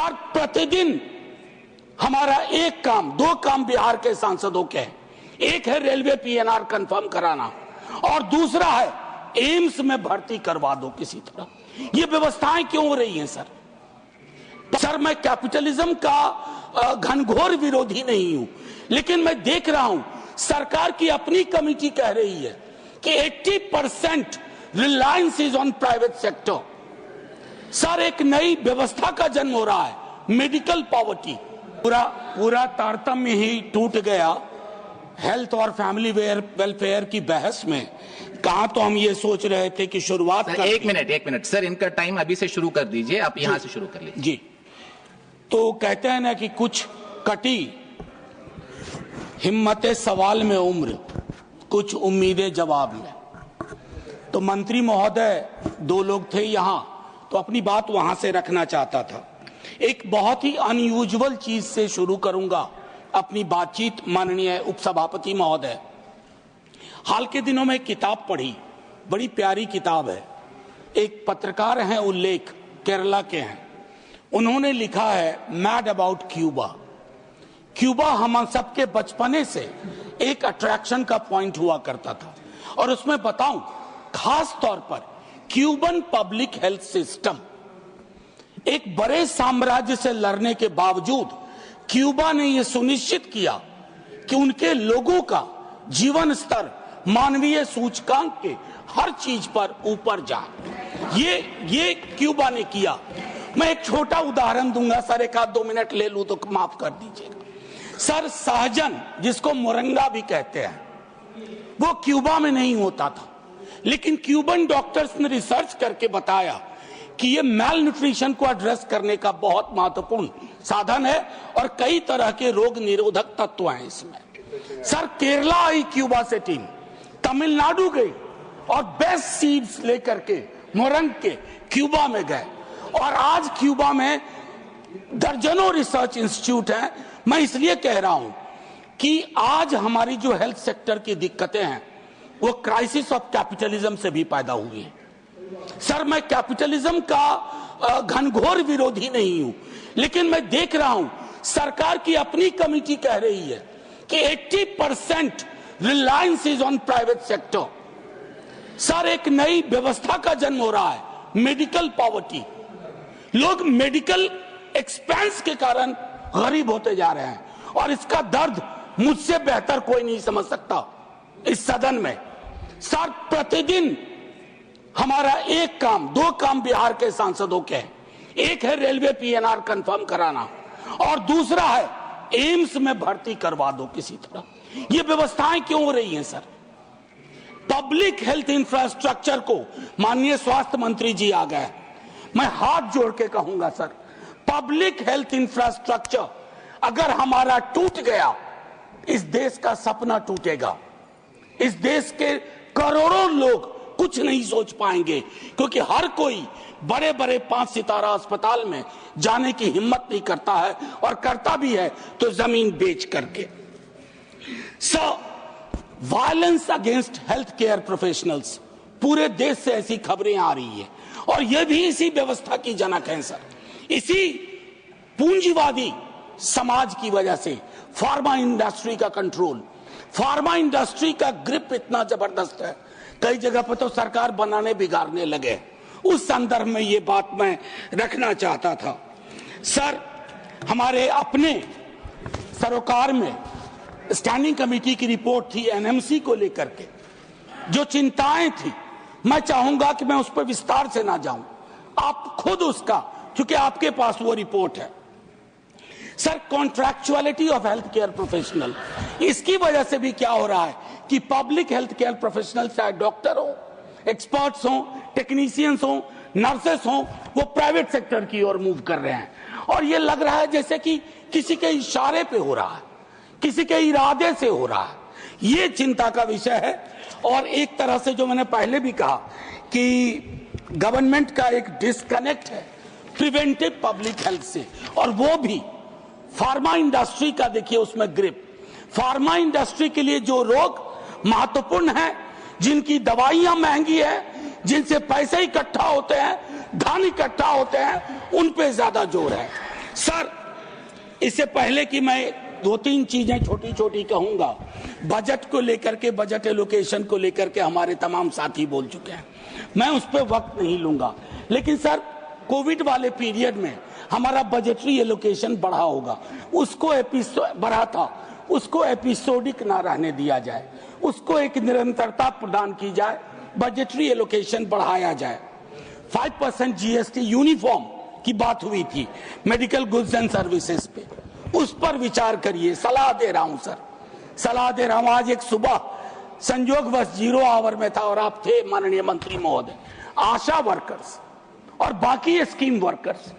Sir प्रतिदिन हमारा एक काम, दो काम बिहार के सांसदों के हैं। एक है रेलवे पीएनआर कंफर्म कराना और दूसरा है एम्स में भर्ती करवा दो किसी तरह। ये व्यवस्थाएं क्यों हो रही हैं सर? सर मैं कैपिटलिज्म का घनघोर विरोधी नहीं हूं, लेकिन मैं देख रहा हूं सरकार की अपनी कमेटी कह रही है कि 80% Reliance is on private sector. Sir एक नई व्यवस्था का जन्म हो रहा है, मेडिकल पॉवर्टी। पूरा तारतम्य ही टूट गया हेल्थ और फैमिली वेलफेयर की बहस में। कहा तो हम ये सोच रहे थे कि शुरुआत एक मिनट सर, इनका टाइम अभी से शुरू कर दीजिए, आप यहां से शुरू कर लीजिए जी। तो कहते हैं ना कि कुछ कटी हिम्मतें सवाल में उम्र, कुछ उम्मीदें जवाब में। तो मंत्री महोदय दो लोग थे यहां, तो अपनी बात वहां से रखना चाहता था। एक बहुत ही अनयूजुअल चीज से शुरू करूंगा अपनी बातचीत। माननीय उपसभापति महोदय, हाल के दिनों में एक किताब पढ़ी, बड़ी प्यारी किताब है। एक पत्रकार हैं उल्लेख, केरला के हैं, उन्होंने लिखा है मैड अबाउट क्यूबा। क्यूबा हम सबके बचपने से एक अट्रैक्शन का पॉइंट हुआ करता था, और उसमें बताऊं खास तौर पर क्यूबन पब्लिक हेल्थ सिस्टम। एक बड़े साम्राज्य से लड़ने के बावजूद क्यूबा ने यह सुनिश्चित किया कि उनके लोगों का जीवन स्तर मानवीय सूचकांक के हर चीज पर ऊपर जाए। ये क्यूबा ने किया। मैं एक छोटा उदाहरण दूंगा सर, एक आध 2 मिनट ले लूं तो माफ कर दीजिएगा। सर सहजन, जिसको मोरंगा भी कहते हैं, वो क्यूबा में नहीं होता था, लेकिन क्यूबन डॉक्टर्स ने रिसर्च करके बताया कि ये मैल न्यूट्रिशन को एड्रेस करने का बहुत महत्वपूर्ण साधन है और कई तरह के रोग निरोधक तत्व हैं इसमें। सर केरला आई क्यूबा से टीम, तमिलनाडु गई और बेस्ट सीड्स लेकर के मोरंग के क्यूबा में गए, और आज क्यूबा में दर्जनों रिसर्च इंस्टीट्यूट हैं। मैं इसलिए कह रहा हूं कि आज हमारी जो हेल्थ सेक्टर की दिक्कतें हैं वो क्राइसिस ऑफ कैपिटलिज्म से भी पैदा हुई है। सर मैं कैपिटलिज्म का घनघोर विरोधी नहीं हूं, लेकिन मैं देख रहा हूं सरकार की अपनी कमेटी कह रही है कि 80% Reliance is on private sector. Sir एक नई व्यवस्था का जन्म हो रहा है, मेडिकल पॉवर्टी। लोग मेडिकल एक्सपेंस के कारण गरीब होते जा रहे हैं, और इसका दर्द मुझसे बेहतर कोई नहीं समझ सकता इस सदन में। सर प्रतिदिन हमारा एक काम, दो काम बिहार के सांसदों के हैं। एक है रेलवे पीएनआर कंफर्म कराना और दूसरा है एम्स में भर्ती करवा दो किसी तरह। ये व्यवस्थाएं क्यों हो रही हैं सर? पब्लिक हेल्थ इंफ्रास्ट्रक्चर को माननीय स्वास्थ्य मंत्री जी आ गए, मैं हाथ जोड़ के कहूंगा सर, पब्लिक हेल्थ इंफ्रास्ट्रक्चर अगर हमारा टूट गया, इस देश का सपना टूटेगा। इस देश के करोड़ों लोग कुछ नहीं सोच पाएंगे, क्योंकि हर कोई बड़े बड़े 5 सितारा अस्पताल में जाने की हिम्मत नहीं करता है, और करता भी है तो जमीन बेच करके। So violence against health care professionals, पूरे देश से ऐसी खबरें आ रही है, और यह भी इसी व्यवस्था की जनक है सर। इसी पूंजीवादी समाज की वजह से फार्मा इंडस्ट्री का कंट्रोल, फार्मा इंडस्ट्री का ग्रिप इतना जबरदस्त है, कई जगह पर तो सरकार बनाने बिगाड़ने लगे। उस संदर्भ में ये बात मैं रखना चाहता था। सर हमारे अपने सरोकार में स्टैंडिंग कमेटी की रिपोर्ट थी एनएमसी को लेकर के, जो चिंताएं थी, मैं चाहूंगा कि मैं उस पर विस्तार से ना जाऊं, आप खुद उसका, क्योंकि आपके पास वो रिपोर्ट है। Sir contractuality of health care professional, इसकी वजह से भी क्या हो रहा है कि पब्लिक हेल्थ केयर प्रोफेशनल, चाहे डॉक्टर हो, एक्सपर्ट्स हो, टेक्नीशियंस हो, नर्सेस हो, वो प्राइवेट सेक्टर की ओर मूव कर रहे हैं, और ये लग रहा है जैसे कि किसी के इशारे पे हो रहा है, किसी के इरादे से हो रहा है। ये चिंता का विषय है। और एक तरह से जो मैंने पहले भी कहा कि गवर्नमेंट का एक डिस्कनेक्ट है प्रिवेंटिव पब्लिक हेल्थ से, और वो भी फार्मा इंडस्ट्री का देखिए उसमें ग्रिप। फार्मा इंडस्ट्री के लिए जो रोग महत्वपूर्ण है, जिनकी दवाइयां महंगी है, जिनसे पैसे इकट्ठा होते हैं, धन इकट्ठा होते हैं, उन पे ज्यादा जोर है। सर, इससे पहले कि मैं 2-3 चीजें छोटी छोटी कहूंगा, बजट को लेकर के, बजट एलोकेशन को लेकर के हमारे तमाम साथी बोल चुके हैं, मैं उस पर वक्त नहीं लूंगा। लेकिन सर, कोविड वाले पीरियड में हमारा बजटरी एलोकेशन बढ़ा होगा, उसको बढ़ा था, उसको एपिसोडिक ना रहने दिया जाए, उसको एक निरंतरता प्रदान की जाए, बजटरी एलोकेशन बढ़ाया जाए। 5% जीएसटी यूनिफॉर्म की बात हुई थी मेडिकल गुड्स एंड सर्विसेज पे, उस पर विचार करिए, सलाह दे रहा हूं सर, सलाह दे रहा हूं। आज एक सुबह संयोगवश 0 आवर में था और आप थे माननीय मंत्री महोदय। आशा वर्कर्स और बाकी स्कीम वर्कर्स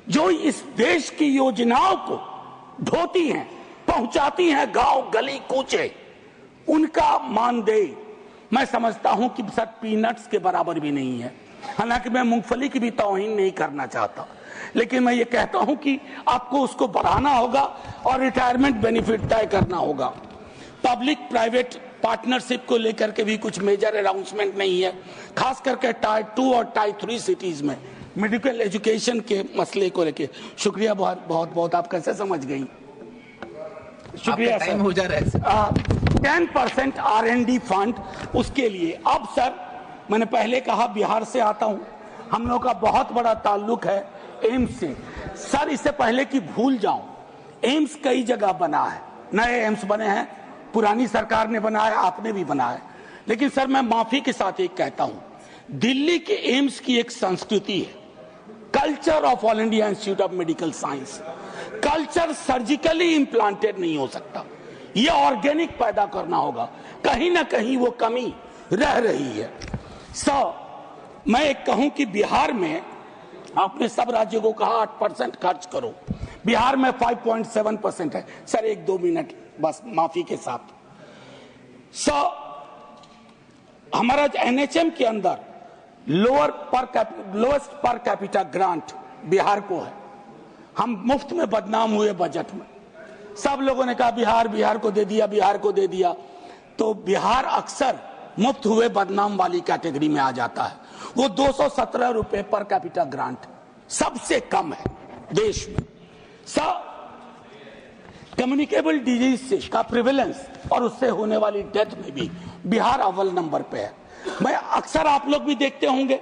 जो इस देश की योजनाओं को ढोती हैं, पहुंचाती हैं गांव गली कूचे, उनका मानदेय मैं समझता हूं कि सर पीनट्स के बराबर भी नहीं है। हालांकि मैं मूंगफली की भी तौहीन नहीं करना चाहता, लेकिन मैं ये कहता हूं कि आपको उसको बढ़ाना होगा और रिटायरमेंट बेनिफिट तय करना होगा। पब्लिक प्राइवेट पार्टनरशिप को लेकर के भी कुछ मेजर अनाउंसमेंट नहीं है, खास करके टायर 2 और टायर 3 सिटीज में मेडिकल एजुकेशन के मसले को लेकर। शुक्रिया, बहुत बहुत आप कैसे समझ गई? शुक्रिया सर। हो जा रहा है 10% R&D फंड उसके लिए। अब सर, मैंने पहले कहा बिहार से आता हूं, हम लोग का बहुत बड़ा ताल्लुक है एम्स से। सर, इससे पहले कि भूल जाऊं, एम्स कई जगह बना है, नए एम्स बने हैं, पुरानी सरकार ने बनाया, आपने भी बनाया। लेकिन सर, मैं माफी के साथ एक कहता हूं, दिल्ली के एम्स की एक संस्कृति है, culture of all India institute of medical science. Culture surgically implanted नहीं हो सकता, ये ऑर्गेनिक पैदा करना होगा, कहीं ना कहीं वो कमी रह रही है। मैं एक कहूं कि बिहार में आपने सब राज्यों को कहा 8% खर्च करो, बिहार में 5.7% है। सर, 1-2 मिनट बस माफी के साथ। हमारा एनएचएम के अंदर lowest per capita grant Bihar को है। हम मुफ्त में बदनाम हुए बजट में, सब लोगों ने कहा बिहार को दे दिया, बिहार को दे दिया, तो बिहार अक्सर मुफ्त हुए बदनाम वाली कैटेगरी में आ जाता है। वो 217 रुपए पर कैपिटा ग्रांट सबसे कम है देश में। कम्युनिकेबल डिजीज से का प्रिवेलेंस और उससे होने वाली डेथ में भी बिहार अव्वल नंबर पे है। मैं अक्सर, आप लोग भी देखते होंगे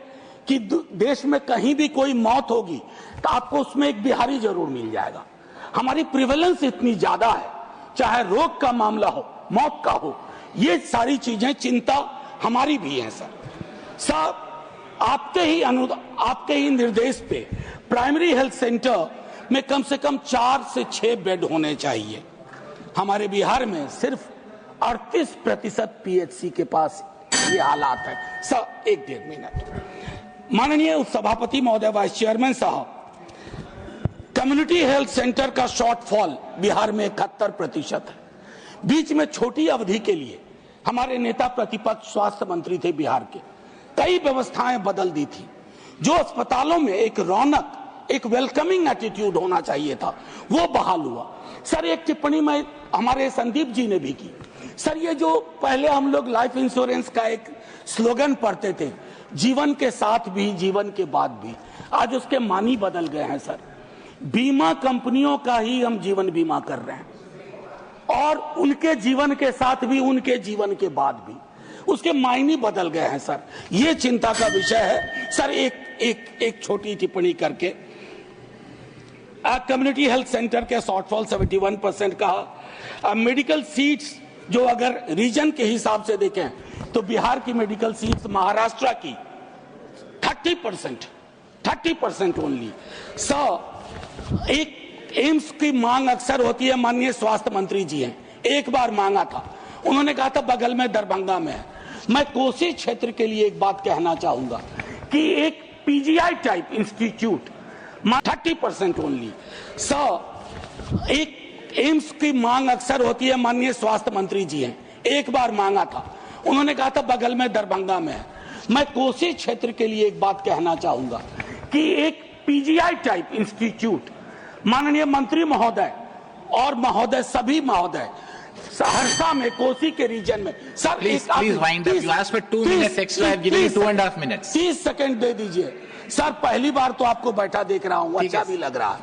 कि देश में कहीं भी कोई मौत होगी तो आपको उसमें एक बिहारी जरूर मिल जाएगा। हमारी प्रिवेलेंस इतनी ज्यादा है, चाहे रोग का मामला हो, मौत का हो, ये सारी चीजें चिंता हमारी भी है सर। आपके ही निर्देश पे प्राइमरी हेल्थ सेंटर में कम से कम 4 से 6 बेड होने चाहिए। हमारे बिहार में सिर्फ 38% पीएचसी के पास ये हालात है सर। 1-1.5 मिनट। माननीय सभापति महोदय, वाइस चेयरमैन साहब, कम्युनिटी हेल्थ सेंटर का शॉर्टफॉल बिहार में 71% है। बीच में छोटी अवधि के लिए हमारे नेता प्रतिपक्ष स्वास्थ्य मंत्री थे बिहार के, कई व्यवस्थाएं बदल दी थी। जो अस्पतालों में एक रौनक, एक वेलकमिंग एटीट्यूड होना चाहिए था, वो बहाल हुआ। सर, एक टिप्पणी में हमारे संदीप जी ने भी की। सर, ये जो पहले हम लोग लाइफ इंश्योरेंस का एक स्लोगन पढ़ते थे, जीवन के साथ भी जीवन के बाद भी, आज उसके मानी बदल गए हैं सर। बीमा कंपनियों का ही हम जीवन बीमा कर रहे हैं और उनके जीवन के साथ भी, उनके जीवन के बाद भी उसके मायने बदल गए हैं सर। ये चिंता का विषय है सर। एक छोटी टिप्पणी करके, कम्युनिटी हेल्थ सेंटर के शॉर्टफॉल 71% कहा। मेडिकल सीट्स जो अगर रीजन के हिसाब से देखें तो बिहार की मेडिकल सीट्स महाराष्ट्र की 30% ओनली। एक एम्स की मांग अक्सर होती है, माननीय स्वास्थ्य मंत्री जी हैं, एक बार मांगा था, उन्होंने कहा था बगल में दरभंगा में है। मैं कोसी क्षेत्र के लिए एक बात कहना चाहूंगा कि एक पीजीआई टाइप इंस्टीट्यूट 30% ओनली। एक एम्स की मांग अक्सर होती है, माननीय स्वास्थ्य मंत्री जी हैं, एक बार मांगा था, उन्होंने कहा था बगल में दरभंगा में है। मैं कोसी क्षेत्र के लिए एक बात कहना चाहूंगा कि एक पीजीआई टाइप इंस्टीट्यूट माननीय मंत्री महोदय और महोदय, सभी महोदय, सहरसा में, कोसी के रीजन में sir, please wind up. You asked for 2 minutes extra, I have given you 2.5 minutes. 30 second दे दीजिए सर। पहली बार तो आपको बैठा देख रहा हूं, अच्छा भी लग रहा है।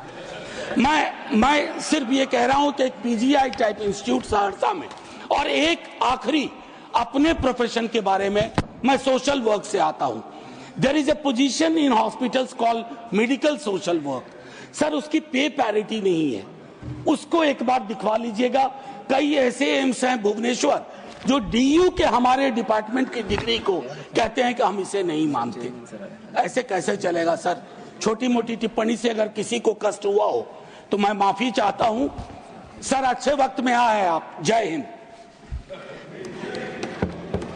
मैं सिर्फ ये कह रहा हूं कि एक पीजीआई टाइप इंस्टीट्यूट सहरसा में, और एक आखिरी अपने प्रोफेशन के बारे में, मैं सोशल वर्क से आता हूं। There is a position in hospitals called medical social work. Sir, उसकी पे पैरिटी नहीं है, उसको एक बार दिखवा लीजिएगा। कई ऐसे एम्स हैं भुवनेश्वर जो डीयू के हमारे डिपार्टमेंट की डिग्री को कहते हैं कि हम इसे नहीं मानते। ऐसे कैसे चलेगा सर? छोटी मोटी टिप्पणी से अगर किसी को कष्ट हुआ हो तो मैं माफी चाहता हूं। सर, अच्छे वक्त में आए आप। जय हिंद।